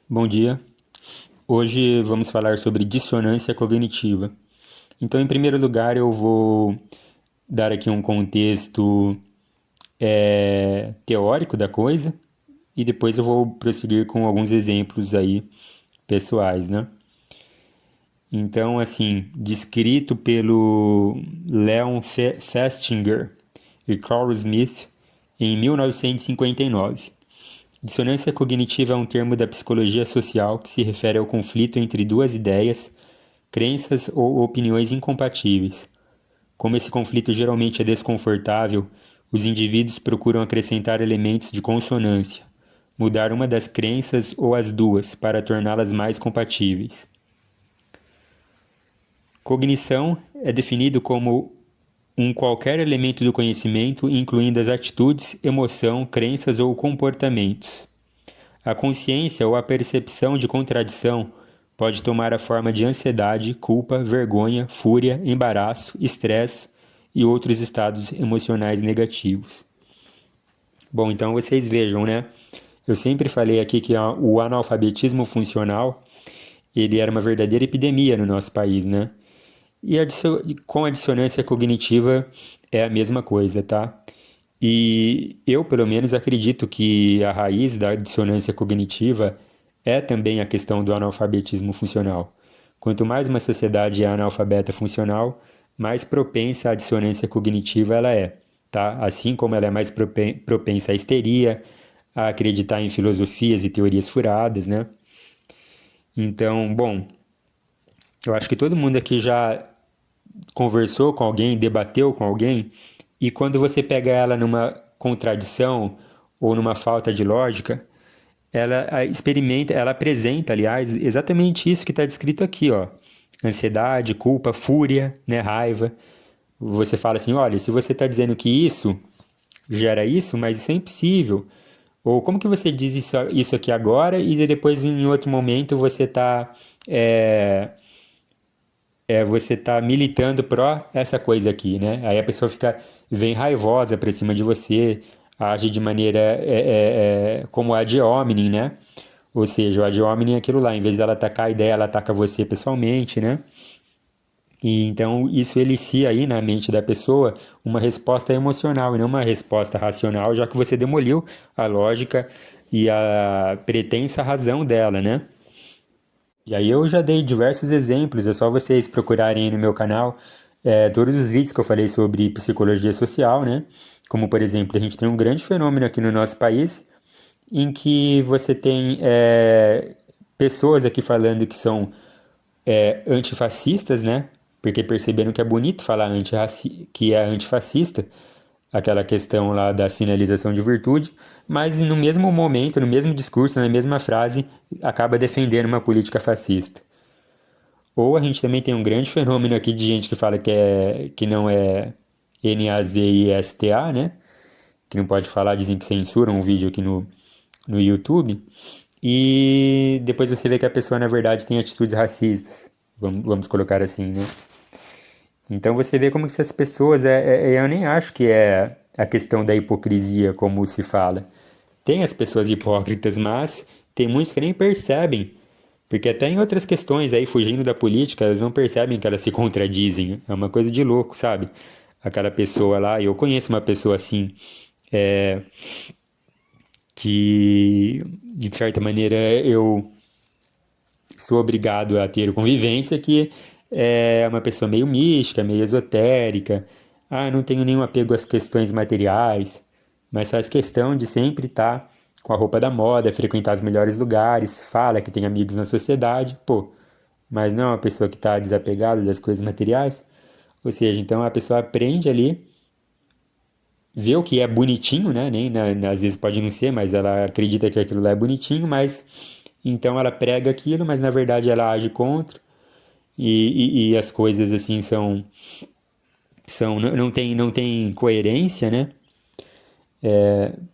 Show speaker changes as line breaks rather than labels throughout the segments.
Bom dia. Hoje vamos falar sobre dissonância cognitiva. Então, em primeiro lugar, eu vou dar aqui um contexto teórico da coisa e depois eu vou prosseguir com alguns exemplos aí pessoais, né? Então, assim, descrito pelo Leon Festinger e Carl Smith em 1959. Dissonância cognitiva é um termo da psicologia social que se refere ao conflito entre duas ideias, crenças ou opiniões incompatíveis. Como esse conflito geralmente é desconfortável, os indivíduos procuram acrescentar elementos de consonância, mudar uma das crenças ou as duas para torná-las mais compatíveis. Cognição é definido como um qualquer elemento do conhecimento, incluindo as atitudes, emoção, crenças ou comportamentos. A consciência ou a percepção de contradição pode tomar a forma de ansiedade, culpa, vergonha, fúria, embaraço, estresse e outros estados emocionais negativos. Bom, então vocês vejam, né? Eu sempre falei aqui que o analfabetismo funcional, ele era uma verdadeira epidemia no nosso país, né? E com a dissonância cognitiva é a mesma coisa, tá? E eu, pelo menos, acredito que a raiz da dissonância cognitiva é também a questão do analfabetismo funcional. Quanto mais uma sociedade é analfabeta funcional, mais propensa à dissonância cognitiva ela é, tá? Assim como ela é mais propensa à histeria, a acreditar em filosofias e teorias furadas, né? Então, bom, eu acho que todo mundo aqui já conversou com alguém, debateu com alguém, e quando você pega ela numa contradição ou numa falta de lógica, ela experimenta, ela apresenta, aliás, exatamente isso que está descrito aqui, ó. Ansiedade, culpa, fúria, né, raiva. Você fala assim, olha, se você está dizendo que isso gera isso, mas isso é impossível. Ou como que você diz isso aqui agora e depois em outro momento é, você tá militando pró essa coisa aqui, né? Aí a pessoa vem raivosa pra cima de você, age de maneira como ad hominem, né? Ou seja, o ad hominem é aquilo lá, em vez dela atacar a ideia, ela ataca você pessoalmente, né? E então isso elicia aí na mente da pessoa uma resposta emocional e não uma resposta racional, já que você demoliu a lógica e a pretensa razão dela, né? E aí eu já dei diversos exemplos, é só vocês procurarem aí no meu canal todos os vídeos que eu falei sobre psicologia social, né? Como, por exemplo, a gente tem um grande fenômeno aqui no nosso país, em que você tem pessoas aqui falando que são antifascistas, né? Porque perceberam que é bonito falar que é antifascista, aquela questão lá da sinalização de virtude, mas no mesmo momento, no mesmo discurso, na mesma frase, acaba defendendo uma política fascista. Ou a gente também tem um grande fenômeno aqui de gente que fala que não é NAZISTA, né? Que não pode falar, dizem que censuram um vídeo aqui no YouTube. E depois você vê que a pessoa, na verdade, tem atitudes racistas. Vamos colocar assim, né? Então você vê como que essas pessoas, eu nem acho que é a questão da hipocrisia, como se fala. Tem as pessoas hipócritas, mas tem muitos que nem percebem. Porque até em outras questões aí, fugindo da política, elas não percebem que elas se contradizem. É uma coisa de louco, sabe? Aquela pessoa lá, eu conheço uma pessoa assim, é, que de certa maneira eu sou obrigado a ter convivência, que é uma pessoa meio mística, meio esotérica. Ah, não tenho nenhum apego às questões materiais, mas faz questão de sempre estar com a roupa da moda, frequentar os melhores lugares, fala que tem amigos na sociedade, pô, mas não é uma pessoa que está desapegada das coisas materiais. Ou seja, então a pessoa aprende ali, vê o que é bonitinho, né? Nem às vezes pode não ser, mas ela acredita que aquilo lá é bonitinho, mas então ela prega aquilo, mas na verdade ela age contra e as coisas assim não tem coerência, né?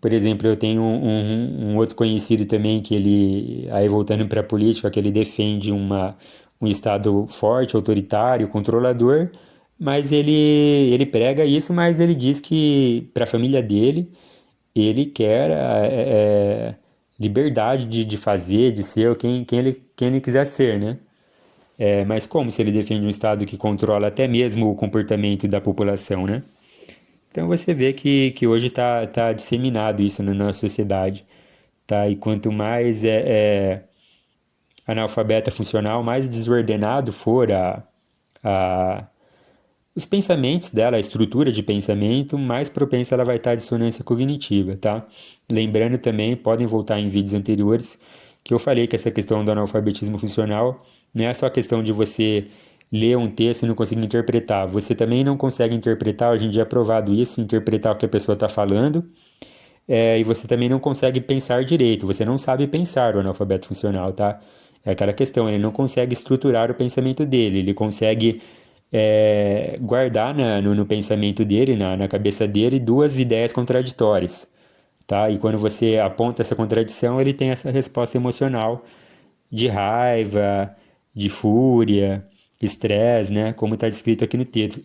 Por exemplo, eu tenho um outro conhecido também que ele, aí voltando para a política, que ele defende um Estado forte, autoritário, controlador, mas ele prega isso, mas ele diz que para a família dele, ele quer liberdade de fazer, de ser quem ele quiser ser, né? Mas como se ele defende um Estado que controla até mesmo o comportamento da população, né? Então você vê que hoje tá disseminado isso na nossa sociedade, tá? E quanto mais analfabeta funcional, mais desordenado for a, os pensamentos dela, a estrutura de pensamento, mais propensa ela vai estar à dissonância cognitiva, tá? Lembrando também, podem voltar em vídeos anteriores, que eu falei que essa questão do analfabetismo funcional não é só a questão de você ler um texto e não conseguir interpretar. Você também não consegue interpretar, hoje em dia é provado isso, interpretar o que a pessoa está falando, e você também não consegue pensar direito, você não sabe pensar o analfabeto funcional, tá? É aquela questão, ele não consegue estruturar o pensamento dele, ele consegue guardar no pensamento dele, na cabeça dele, duas ideias contraditórias, tá? E quando você aponta essa contradição, ele tem essa resposta emocional de raiva, de fúria, estresse, né? Como está descrito aqui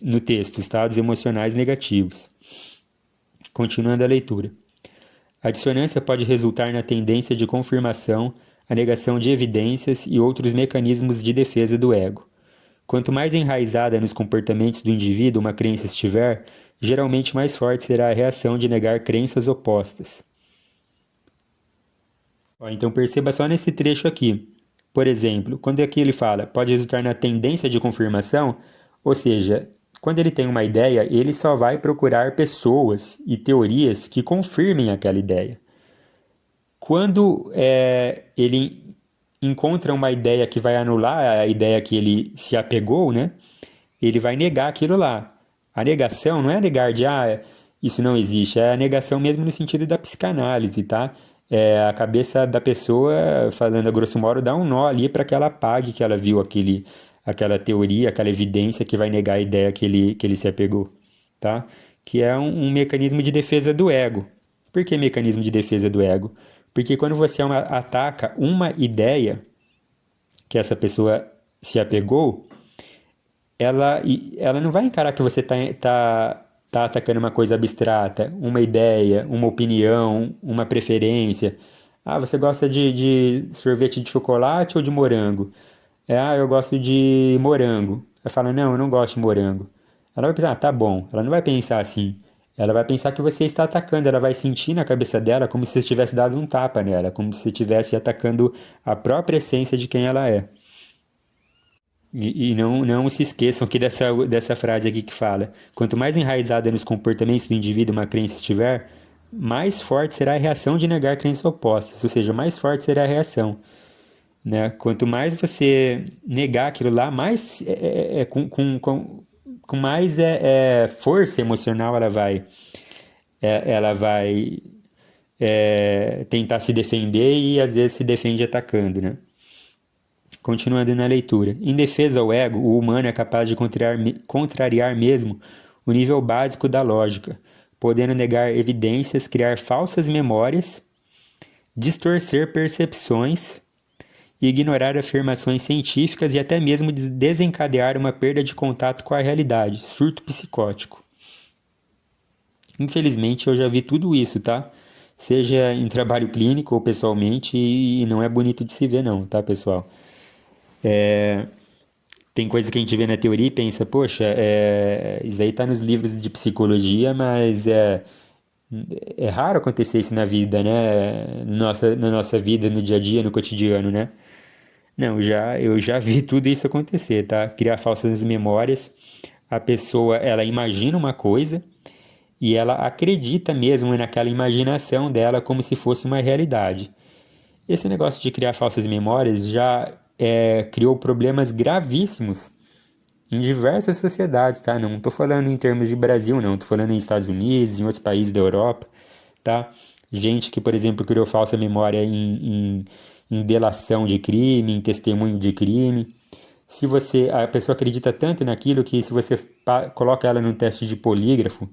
no texto, estados emocionais negativos. Continuando a leitura. A dissonância pode resultar na tendência de confirmação, a negação de evidências e outros mecanismos de defesa do ego. Quanto mais enraizada nos comportamentos do indivíduo uma crença estiver, geralmente mais forte será a reação de negar crenças opostas. Então perceba só nesse trecho aqui. Por exemplo, quando aqui ele fala pode resultar na tendência de confirmação, ou seja, quando ele tem uma ideia, ele só vai procurar pessoas e teorias que confirmem aquela ideia. Quando ele encontra uma ideia que vai anular a ideia que ele se apegou, né? Ele vai negar aquilo lá. A negação não é negar de, isso não existe, é a negação mesmo no sentido da psicanálise, tá? É a cabeça da pessoa, falando a grosso modo, dá um nó ali para que ela apague que ela viu aquela teoria, aquela evidência que vai negar a ideia que ele se apegou, tá? Que é um mecanismo de defesa do ego. Por que mecanismo de defesa do ego? Porque quando você ataca uma ideia que essa pessoa se apegou, ela não vai encarar que você tá atacando uma coisa abstrata, uma ideia, uma opinião, uma preferência. Você gosta de sorvete de chocolate ou de morango? Eu gosto de morango. Ela fala, não, eu não gosto de morango. Ela vai pensar, tá bom. Ela não vai pensar assim. Ela vai pensar que você está atacando. Ela vai sentir na cabeça dela como se você tivesse dado um tapa nela, como se você estivesse atacando a própria essência de quem ela é. E não se esqueçam que dessa frase aqui que fala: quanto mais enraizada nos comportamentos do indivíduo uma crença estiver, mais forte será a reação de negar crenças opostas, ou seja, mais forte será a reação. Né? Quanto mais você negar aquilo lá, mais com mais força emocional ela vai tentar se defender e às vezes se defende atacando, né? Continuando na leitura. Em defesa ao ego, o humano é capaz de contrariar mesmo o nível básico da lógica, podendo negar evidências, criar falsas memórias, distorcer percepções, ignorar afirmações científicas e até mesmo desencadear uma perda de contato com a realidade, surto psicótico. Infelizmente, eu já vi tudo isso, tá? Seja em trabalho clínico ou pessoalmente, e não é bonito de se ver não, tá, pessoal? Tem coisa que a gente vê na teoria e pensa, poxa, isso aí tá nos livros de psicologia, mas é raro acontecer isso na vida, né? Na nossa vida, no dia a dia, no cotidiano, né? Não, eu já vi tudo isso acontecer, tá? Criar falsas memórias. A pessoa, ela imagina uma coisa e ela acredita mesmo naquela imaginação dela como se fosse uma realidade. Esse negócio de criar falsas memórias já criou problemas gravíssimos em diversas sociedades, tá? Não estou falando em termos de Brasil, não. Estou falando em Estados Unidos, em outros países da Europa, tá? Gente que, por exemplo, criou falsa memória em delação de crime, em testemunho de crime. A pessoa acredita tanto naquilo que se você coloca ela num teste de polígrafo,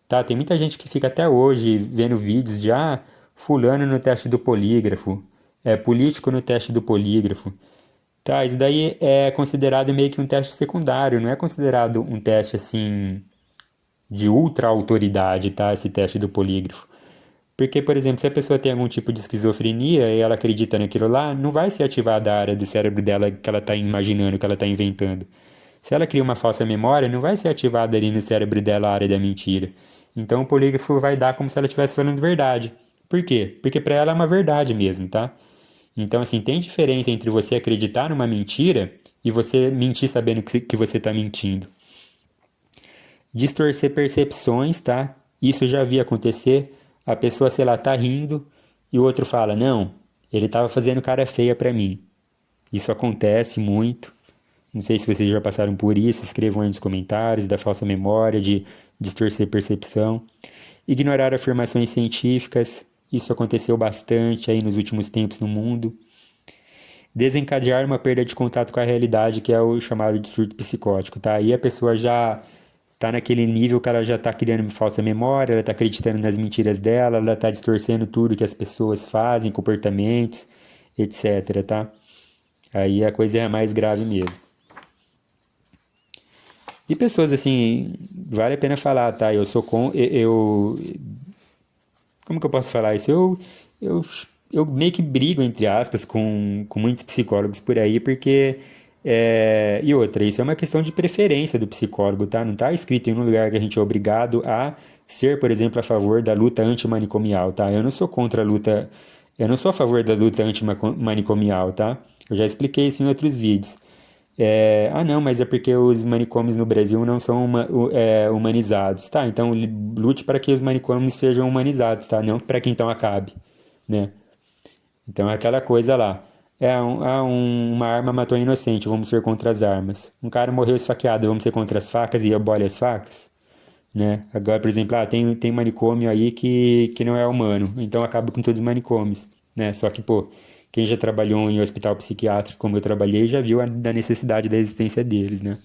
tá? Tem muita gente que fica até hoje vendo vídeos de, fulano no teste do polígrafo, político no teste do polígrafo. Tá, isso daí é considerado meio que um teste secundário, não é considerado um teste assim de ultra autoridade, tá? Esse teste do polígrafo. Porque, por exemplo, se a pessoa tem algum tipo de esquizofrenia e ela acredita naquilo lá, não vai ser ativada a área do cérebro dela que ela está imaginando, que ela está inventando. Se ela cria uma falsa memória, não vai ser ativada ali no cérebro dela a área da mentira. Então o polígrafo vai dar como se ela estivesse falando verdade. Por quê? Porque para ela é uma verdade mesmo, tá? Então, assim, tem diferença entre você acreditar numa mentira e você mentir sabendo que você está mentindo. Distorcer percepções, tá? Isso eu já vi acontecer. A pessoa, sei lá, tá rindo e o outro fala: Não, ele tava fazendo cara feia pra mim. Isso acontece muito. Não sei se vocês já passaram por isso. Escrevam aí nos comentários da falsa memória, de distorcer percepção. Ignorar afirmações científicas. Isso aconteceu bastante aí nos últimos tempos no mundo. Desencadear uma perda de contato com a realidade, que é o chamado de surto psicótico, tá? Aí a pessoa já tá naquele nível que ela já tá criando falsa memória, ela tá acreditando nas mentiras dela, ela tá distorcendo tudo que as pessoas fazem, comportamentos, etc, tá? Aí a coisa é mais grave mesmo. E pessoas assim, vale a pena falar, tá? Eu sou com eu como que eu posso falar isso? Eu, eu meio que brigo, entre aspas, com muitos psicólogos por aí, porque. E outra, isso é uma questão de preferência do psicólogo, tá? Não tá escrito em um lugar que a gente é obrigado a ser, por exemplo, a favor da luta antimanicomial, tá? Eu não sou contra a luta. Eu não sou a favor da luta antimanicomial, tá? Eu já expliquei isso em outros vídeos. Não, mas é porque os manicômios no Brasil não são humanizados, tá? Então lute para que os manicômios sejam humanizados, tá? Não para que então acabe, né? Então é aquela coisa lá. Uma arma matou um inocente, vamos ser contra as armas. Um cara morreu esfaqueado, vamos ser contra as facas e abole as facas, né? Agora, por exemplo, tem manicômio aí que não é humano, então acaba com todos os manicômios, né? Só que, pô, quem já trabalhou em hospital psiquiátrico, como eu trabalhei, já viu da necessidade da existência deles, né?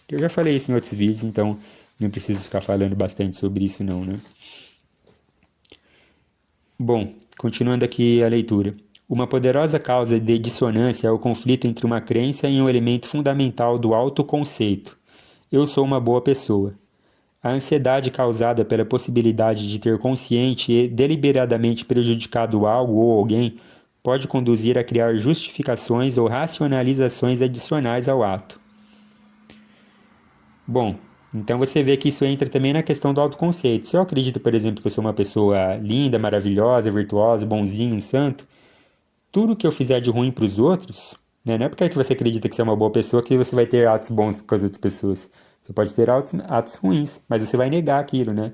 Eu já falei isso em outros vídeos, então não preciso ficar falando bastante sobre isso não, né? Bom, continuando aqui a leitura. Uma poderosa causa de dissonância é o conflito entre uma crença e um elemento fundamental do autoconceito. Eu sou uma boa pessoa. A ansiedade causada pela possibilidade de ter consciente e deliberadamente prejudicado algo ou alguém pode conduzir a criar justificações ou racionalizações adicionais ao ato. Bom, então você vê que isso entra também na questão do autoconceito. Se eu acredito, por exemplo, que eu sou uma pessoa linda, maravilhosa, virtuosa, bonzinho, um santo, tudo que eu fizer de ruim para os outros, né, não é porque você acredita que você é uma boa pessoa que você vai ter atos bons com as outras pessoas. Você pode ter atos ruins, mas você vai negar aquilo, né?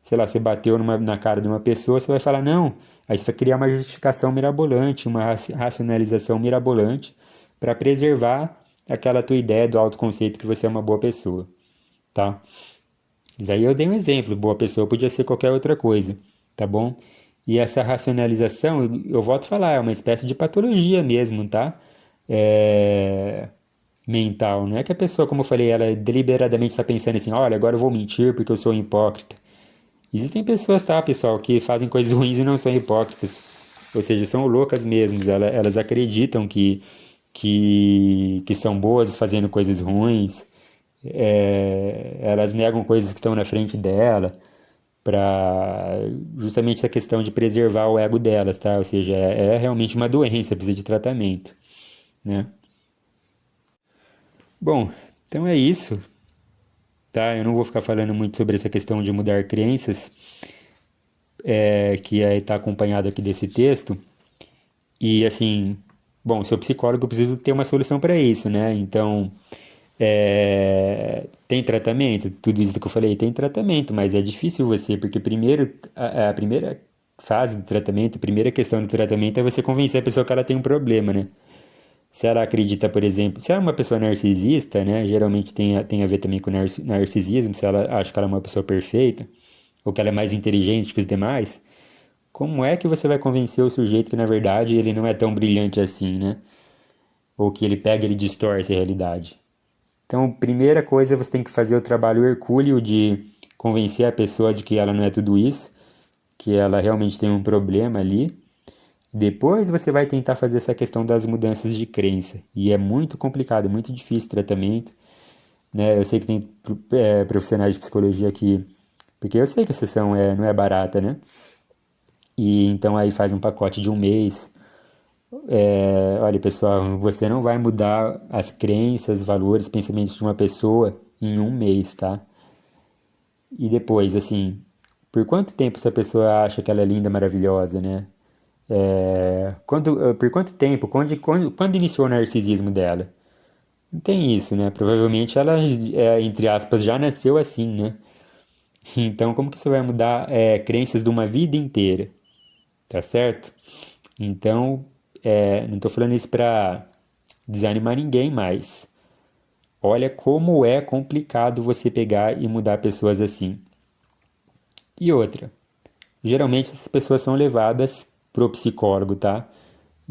Sei lá, você bateu na cara de uma pessoa, você vai falar não. Aí você vai criar uma justificação mirabolante, uma racionalização mirabolante para preservar aquela tua ideia do autoconceito que você é uma boa pessoa, tá? Isso aí eu dei um exemplo, boa pessoa podia ser qualquer outra coisa, tá bom? E essa racionalização, eu volto a falar, é uma espécie de patologia mesmo, tá? Mental, não é que a pessoa, como eu falei, ela deliberadamente está pensando assim, olha, agora eu vou mentir porque eu sou hipócrita. Existem pessoas, tá, pessoal, que fazem coisas ruins e não são hipócritas. Ou seja, são loucas mesmo. Elas acreditam que são boas fazendo coisas ruins. Elas negam coisas que estão na frente dela para justamente essa questão de preservar o ego delas, tá? Ou seja, é realmente uma doença, precisa de tratamento, né? Bom, então é isso, tá? Eu não vou ficar falando muito sobre essa questão de mudar crenças, que está acompanhado aqui desse texto. E assim, bom, sou psicólogo, eu preciso ter uma solução para isso, né? Então, tem tratamento? Tudo isso que eu falei tem tratamento, mas é difícil você, porque primeiro, a primeira fase do tratamento, a primeira questão do tratamento é você convencer a pessoa que ela tem um problema, né? Se ela acredita, por exemplo, se ela é uma pessoa narcisista, né? Geralmente tem a ver também com narcisismo, se ela acha que ela é uma pessoa perfeita, ou que ela é mais inteligente que os demais, como é que você vai convencer o sujeito que, na verdade, ele não é tão brilhante assim, né? Ou que ele pega e ele distorce a realidade? Então, primeira coisa, você tem que fazer o trabalho hercúleo de convencer a pessoa de que ela não é tudo isso, que ela realmente tem um problema ali. Depois você vai tentar fazer essa questão das mudanças de crença. E é muito complicado, é muito difícil o tratamento, né? Eu sei que tem profissionais de psicologia aqui, porque eu sei que a sessão não é barata, né? e então aí faz um pacote de um mês. Olha, pessoal, você não vai mudar as crenças, valores, pensamentos de uma pessoa em um mês, tá? E depois, assim, por quanto tempo essa pessoa acha que ela é linda, maravilhosa, né? Por quanto tempo? Quando iniciou o narcisismo dela? Não tem isso, né? Provavelmente ela, entre aspas, já nasceu assim, né? Então, como que você vai mudar crenças de uma vida inteira? Tá certo? Então, não tô falando isso pra desanimar ninguém, mas olha como é complicado você pegar e mudar pessoas assim. E outra, geralmente essas pessoas são levadas pro psicólogo, tá?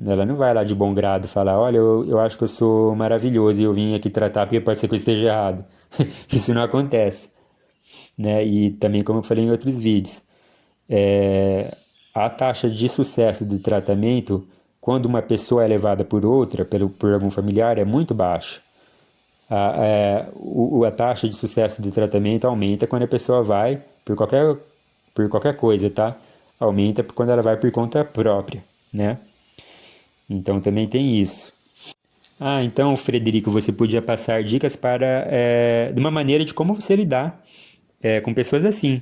Ela não vai lá de bom grado falar, olha, eu acho que eu sou maravilhoso e eu vim aqui tratar porque pode ser que eu esteja errado. Isso não acontece, né? E também, como eu falei em outros vídeos, é, a taxa de sucesso do tratamento, quando uma pessoa é levada por outra, por algum familiar, é muito baixa. A taxa de sucesso do tratamento aumenta quando a pessoa vai por qualquer coisa, tá? Aumenta quando ela vai por conta própria, né? Então também tem isso. Ah, então, Frederico, você podia passar dicas de uma maneira de como você lidar com pessoas assim.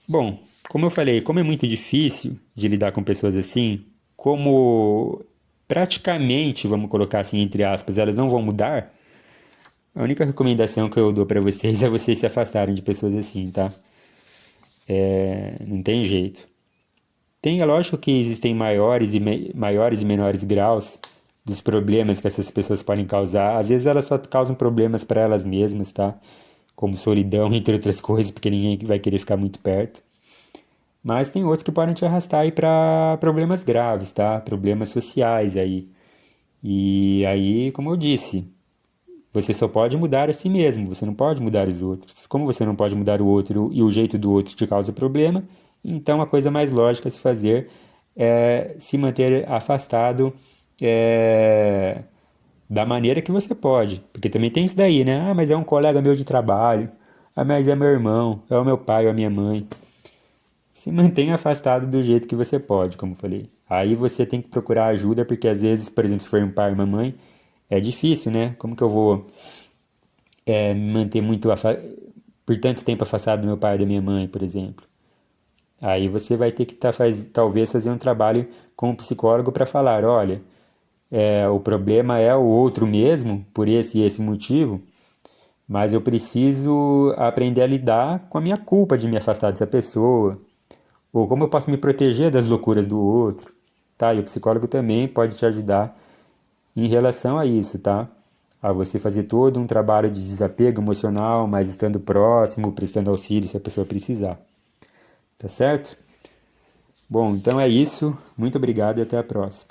Bom, como eu falei, como é muito difícil de lidar com pessoas assim, como praticamente, vamos colocar assim entre aspas, elas não vão mudar, a única recomendação que eu dou pra vocês é vocês se afastarem de pessoas assim, tá? Não tem jeito. É lógico que existem maiores e menores graus dos problemas que essas pessoas podem causar. Às vezes elas só causam problemas para elas mesmas, tá? Como solidão, entre outras coisas, porque ninguém vai querer ficar muito perto. Mas tem outros que podem te arrastar aí para problemas graves, tá? Problemas sociais aí. E aí, como eu disse, você só pode mudar a si mesmo, você não pode mudar os outros. Como você não pode mudar o outro e o jeito do outro te causa problema, então a coisa mais lógica a se fazer é se manter afastado é, da maneira que você pode. Porque também tem isso daí, né? Ah, mas é um colega meu de trabalho. Ah, mas é meu irmão, é o meu pai ou a minha mãe. Se mantenha afastado do jeito que você pode, como eu falei. Aí você tem que procurar ajuda, porque às vezes, por exemplo, se for um pai ou uma mãe, é difícil, né? Como que eu vou me manter por tanto tempo afastado do meu pai e da minha mãe, por exemplo? Aí você vai ter que talvez fazer um trabalho com um psicólogo para falar, olha, o problema é o outro mesmo, por esse e esse motivo, mas eu preciso aprender a lidar com a minha culpa de me afastar dessa pessoa, ou como eu posso me proteger das loucuras do outro, tá? E o psicólogo também pode te ajudar em relação a isso, tá? A você fazer todo um trabalho de desapego emocional, mas estando próximo, prestando auxílio se a pessoa precisar. Tá certo? Bom, então é isso. Muito obrigado e até a próxima.